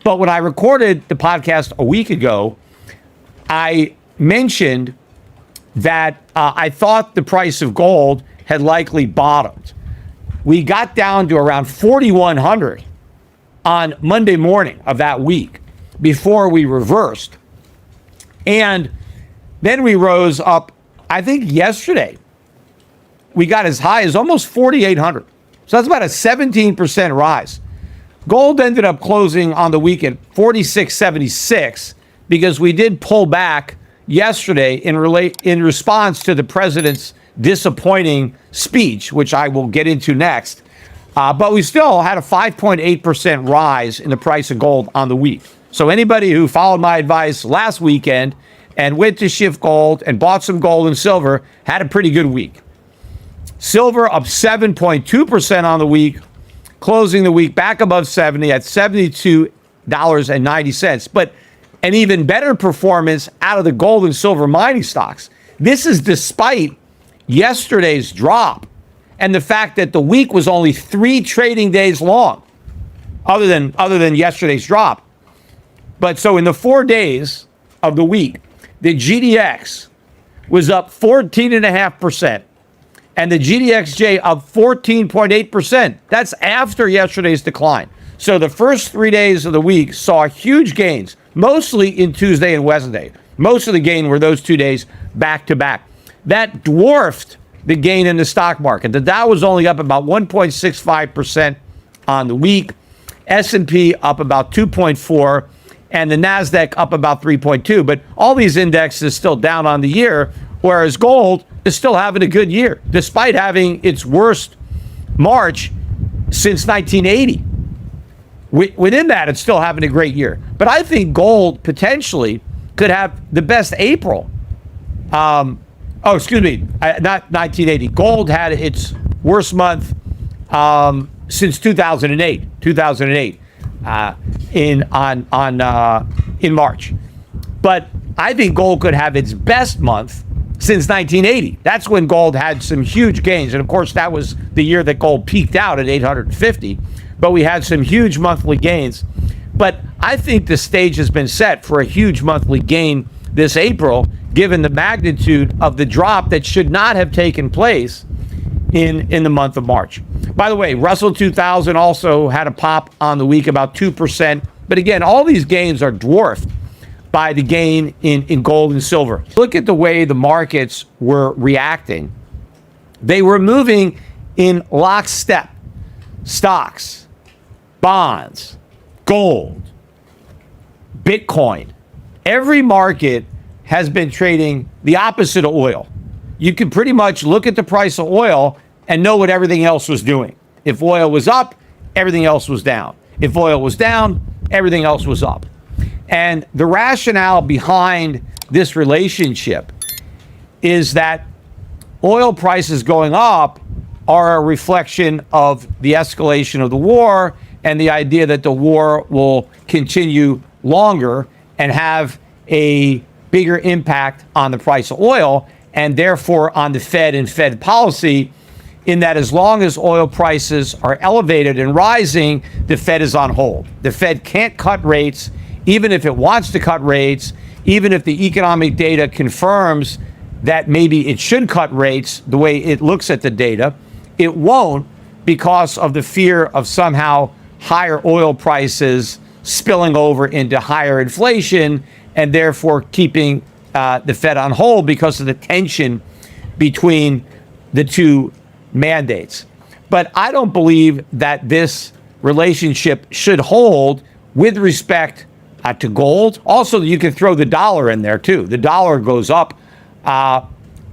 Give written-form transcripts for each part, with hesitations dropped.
But when I recorded the podcast a week ago, I mentioned that I thought the price of gold had likely bottomed. We got down to around 4,100 on Monday morning of that week before we reversed. And then we rose up, I think yesterday, we got as high as almost 4,800. So that's about a 17% rise. Gold ended up closing on the week at 46.76 because we did pull back yesterday in response to the president's disappointing speech, which I will get into next. But we still had a 5.8% rise in the price of gold on the week. So anybody who followed my advice last weekend and went to Schiff Gold and bought some gold and silver had a pretty good week. Silver up 7.2% on the week, closing the week back above 70 at $72.90. But an even better performance out of the gold and silver mining stocks. This is despite yesterday's drop and the fact that the week was only 3 trading days long, other than yesterday's drop. But so in the 4 days of the week, the GDX was up 14.5%. And the GDXJ up 14.8%. That's after yesterday's decline. So the first 3 days of the week saw huge gains, mostly in Tuesday and Wednesday. Most of the gain were those 2 days back to back. That dwarfed the gain in the stock market. The Dow was only up about 1.65% on the week. S&P up about 2.4%, and the NASDAQ up about 3.2%. But all these indexes still down on the year, whereas gold is still having a good year, despite having its worst March since 1980. Within that, it's still having a great year. But I think gold potentially could have the best April. Not 1980. Gold had its worst month since 2008. In March. But I think gold could have its best month since 1980. That's when gold had some huge gains. And of course, that was the year that gold peaked out at 850. But we had some huge monthly gains. But I think the stage has been set for a huge monthly gain this April, given the magnitude of the drop that should not have taken place in the month of March. By the way, Russell 2000 also had a pop on the week, about 2%. But again, all these gains are dwarfed by the gain in gold and silver. Look at the way the markets were reacting. They were moving in lockstep. Stocks, bonds, gold, Bitcoin. Every market has been trading the opposite of oil. You can pretty much look at the price of oil and know what everything else was doing. If oil was up, everything else was down. If oil was down, everything else was up. And the rationale behind this relationship is that oil prices going up are a reflection of the escalation of the war and the idea that the war will continue longer and have a bigger impact on the price of oil and therefore on the Fed and Fed policy, in that as long as oil prices are elevated and rising, the Fed is on hold. The Fed can't cut rates, even if it wants to cut rates, even if the economic data confirms that maybe it should cut rates the way it looks at the data. It won't, because of the fear of somehow higher oil prices spilling over into higher inflation and therefore keeping the Fed on hold because of the tension between the two mandates. But I don't believe that this relationship should hold with respect to gold. Also, you can throw the dollar in there too. The dollar goes up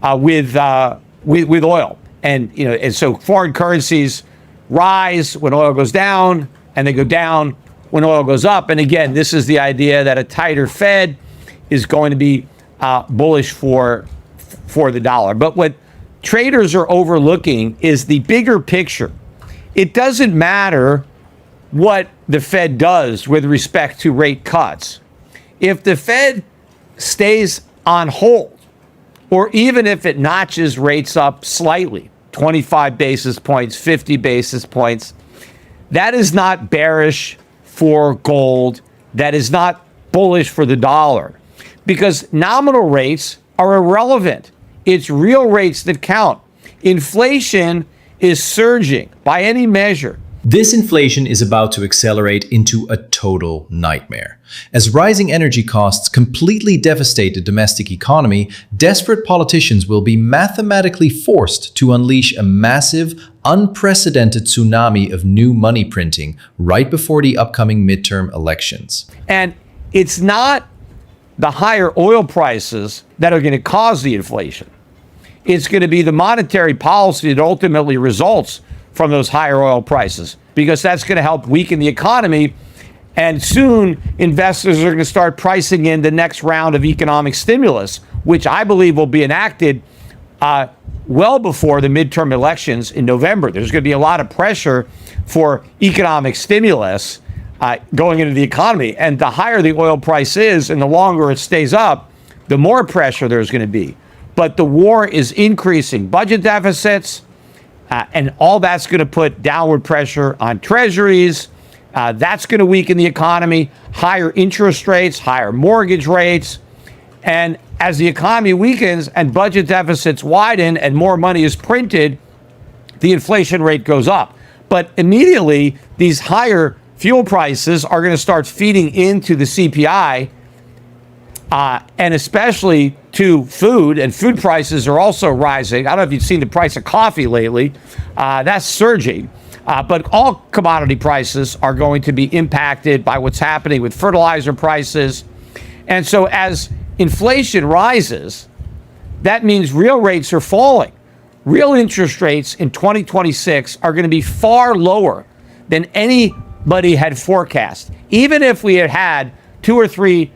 with oil, and so foreign currencies rise when oil goes down, and they go down when oil goes up. And again, this is the idea that a tighter Fed is going to be bullish for the dollar. But what traders are overlooking is the bigger picture. It doesn't matter what the Fed does with respect to rate cuts. If the Fed stays on hold, or even if it notches rates up slightly, 25 basis points, 50 basis points, that is not bearish for gold that is not bullish for the dollar, because nominal rates are irrelevant. It's real rates that count. Inflation is surging by any measure. This inflation is about to accelerate into a total nightmare. As rising energy costs completely devastate the domestic economy, desperate politicians will be mathematically forced to unleash a massive, unprecedented tsunami of new money printing right before the upcoming midterm elections. And it's not the higher oil prices that are going to cause the inflation. It's going to be the monetary policy that ultimately results from those higher oil prices, because that's going to help weaken the economy. And soon investors are going to start pricing in the next round of economic stimulus, which I believe will be enacted well before the midterm elections in November. There's going to be a lot of pressure for economic stimulus going into the economy. And the higher the oil price is and the longer it stays up, the more pressure there's going to be. But the war is increasing budget deficits, and all that's going to put downward pressure on treasuries. That's going to weaken the economy. Higher interest rates, higher mortgage rates. And as the economy weakens and budget deficits widen and more money is printed, the inflation rate goes up. But immediately, these higher fuel prices are going to start feeding into the CPI, and especially to food, and food prices are also rising. I don't know if you've seen the price of coffee lately. That's surging. But all commodity prices are going to be impacted by what's happening with fertilizer prices. And so as inflation rises, that means real rates are falling. Real interest rates in 2026 are going to be far lower than anybody had forecast. Even if we had had 2 or 3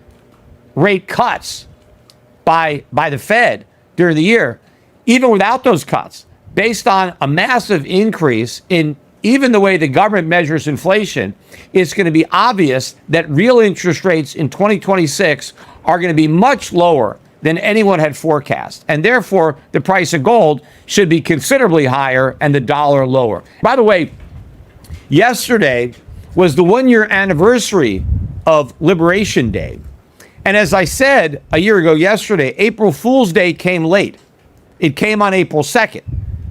rate cuts by the Fed during the year, even without those cuts, based on a massive increase in even the way the government measures inflation, it's going to be obvious that real interest rates in 2026 are going to be much lower than anyone had forecast. And therefore, the price of gold should be considerably higher and the dollar lower. By the way, yesterday was the 1-year anniversary of Liberation Day. And as I said a year ago yesterday, April Fool's Day came late. It came on April 2nd,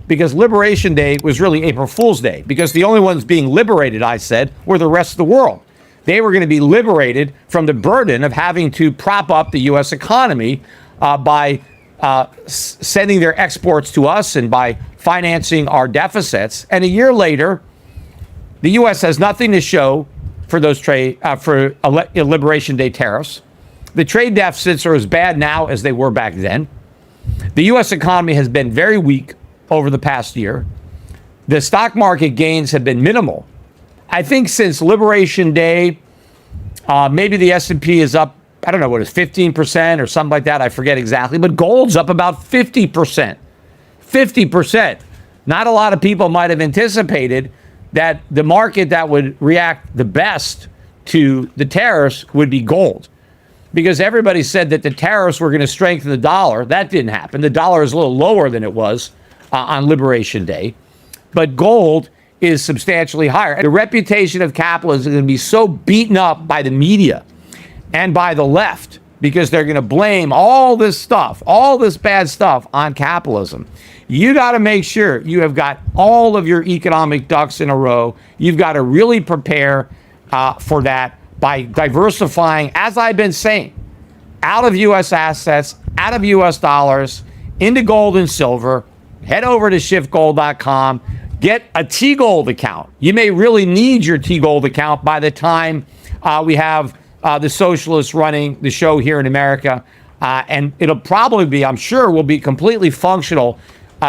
because Liberation Day was really April Fool's Day, because the only ones being liberated, I said, were the rest of the world. They were going to be liberated from the burden of having to prop up the U.S. economy by sending their exports to us and by financing our deficits. And a year later, the U.S. has nothing to show for those Liberation Day tariffs. The trade deficits are as bad now as they were back then. The U.S. economy has been very weak over the past year. The stock market gains have been minimal. I think since Liberation Day, maybe the S&P is up, I don't know what it is, 15% or something like that. I forget exactly, but gold's up about 50%. 50%. Not a lot of people might have anticipated that the market that would react the best to the tariffs would be gold, because everybody said that the tariffs were going to strengthen the dollar. That didn't happen. The dollar is a little lower than it was on Liberation Day, but gold is substantially higher. The reputation of capitalism is going to be so beaten up by the media and by the left, because they're going to blame all this stuff, all this bad stuff on capitalism. You got to make sure you have got all of your economic ducks in a row. You've got to really prepare for that by diversifying, as I've been saying, out of U.S. assets, out of U.S. dollars, into gold and silver. Head over to schiffgold.com. Get a T-Gold account. You may really need your T-Gold account by the time we have the socialists running the show here in America. And it'll probably be, I'm sure, will be completely functional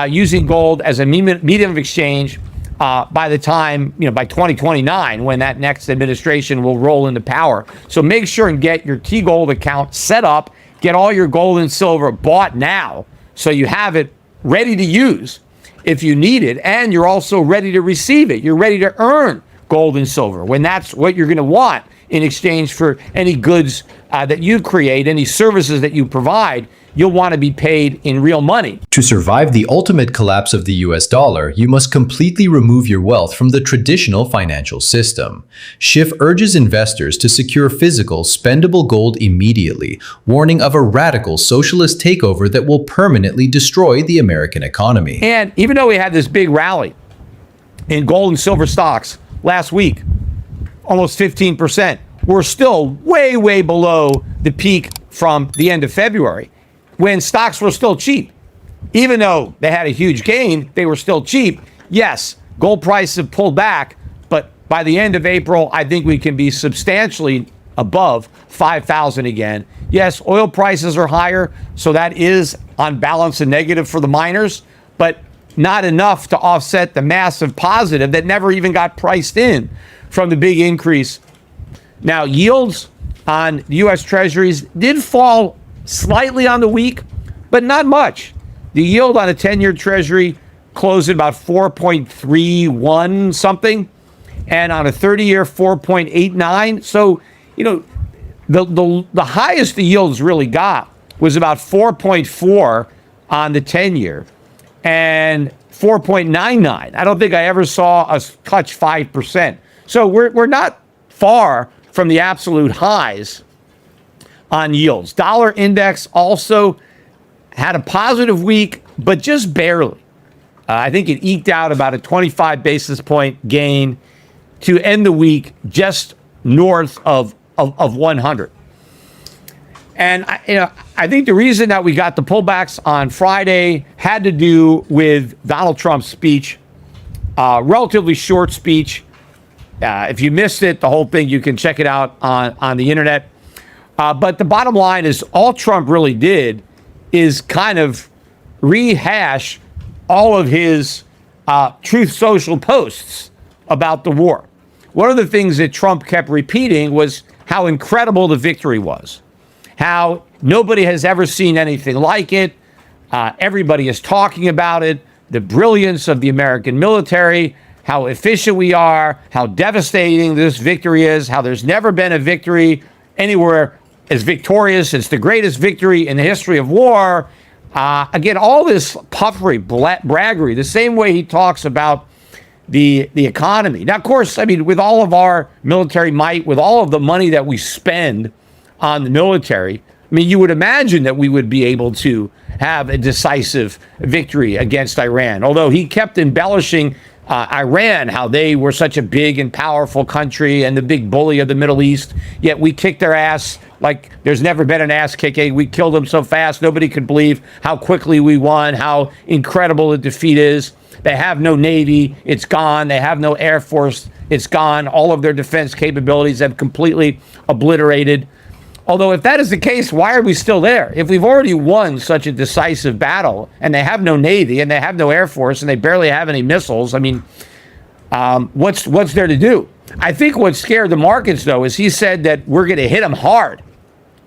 using gold as a medium of exchange by the time, by 2029, when that next administration will roll into power. So make sure and get your T-Gold account set up. Get all your gold and silver bought now, so you have it ready to use if you need it, and you're also ready to receive it. You're ready to earn gold and silver when that's what you're going to want in exchange for any goods that you create, any services that you provide. You'll want to be paid in real money. To survive the ultimate collapse of the US dollar, you must completely remove your wealth from the traditional financial system. Schiff urges investors to secure physical, spendable gold immediately, warning of a radical socialist takeover that will permanently destroy the American economy. And even though we had this big rally in gold and silver stocks last week, almost 15%, we're still way, way below the peak from the end of February, when stocks were still cheap. Even though they had a huge gain, they were still cheap. Yes, gold prices have pulled back, but by the end of April, I think we can be substantially above 5,000 again. Yes, oil prices are higher, so that is on balance a negative for the miners, but not enough to offset the massive positive that never even got priced in from the big increase. Now, yields on U.S. Treasuries did fall slightly on the week, but not much. The yield on a 10-year Treasury closed at about 4.31 something, and on a 30-year 4.89. So, the highest the yields really got was about 4.4 on the 10-year and 4.99. I don't think I ever saw us touch 5%. So we're not far from the absolute highs on yields. Dollar index also had a positive week, but just barely. I think it eked out about a 25 basis point gain to end the week just north of 100. And I think the reason that we got the pullbacks on Friday had to do with Donald Trump's speech, relatively short speech. If you missed it, the whole thing, you can check it out on the internet. But the bottom line is all Trump really did is kind of rehash all of his Truth Social posts about the war. One of the things that Trump kept repeating was how incredible the victory was, how nobody has ever seen anything like it. Everybody is talking about it, the brilliance of the American military, how efficient we are, how devastating this victory is, how there's never been a victory anywhere as victorious. It's the greatest victory in the history of war. Again, all this puffery, braggery, the same way he talks about the economy. Now, of course, I mean, with all of our military might, with all of the money that we spend on the military, I mean, you would imagine that we would be able to have a decisive victory against Iran, although he kept embellishing Iran, how they were such a big and powerful country and the big bully of the Middle East, yet we kicked their ass like there's never been an ass kicking. We killed them so fast, nobody could believe how quickly we won, how incredible the defeat is. They have no Navy, it's gone. They have no Air Force, it's gone. All of their defense capabilities have completely obliterated. Although if that is the case, why are we still there? If we've already won such a decisive battle and they have no Navy and they have no Air Force and they barely have any missiles, I mean, what's there to do? I think what scared the markets, though, is he said that we're going to hit them hard.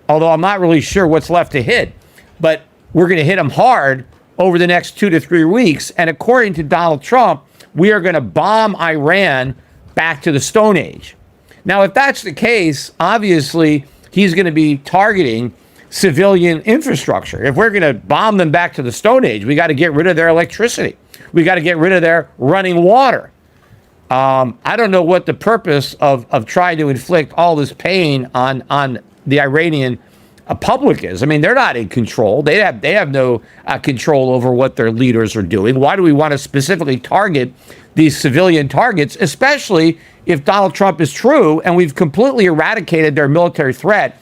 Although I'm not really sure what's left to hit. But we're going to hit them hard over the next 2 to 3 weeks. And according to Donald Trump, we are going to bomb Iran back to the Stone Age. Now, if that's the case, obviously he's going to be targeting civilian infrastructure. If we're going to bomb them back to the Stone Age, we got to get rid of their electricity. We got to get rid of their running water. I don't know what the purpose of trying to inflict all this pain on the Iranian public is. I mean, they're not in control. They have no control over what their leaders are doing. Why do we want to specifically target these civilian targets, especially if Donald Trump is true and we've completely eradicated their military threat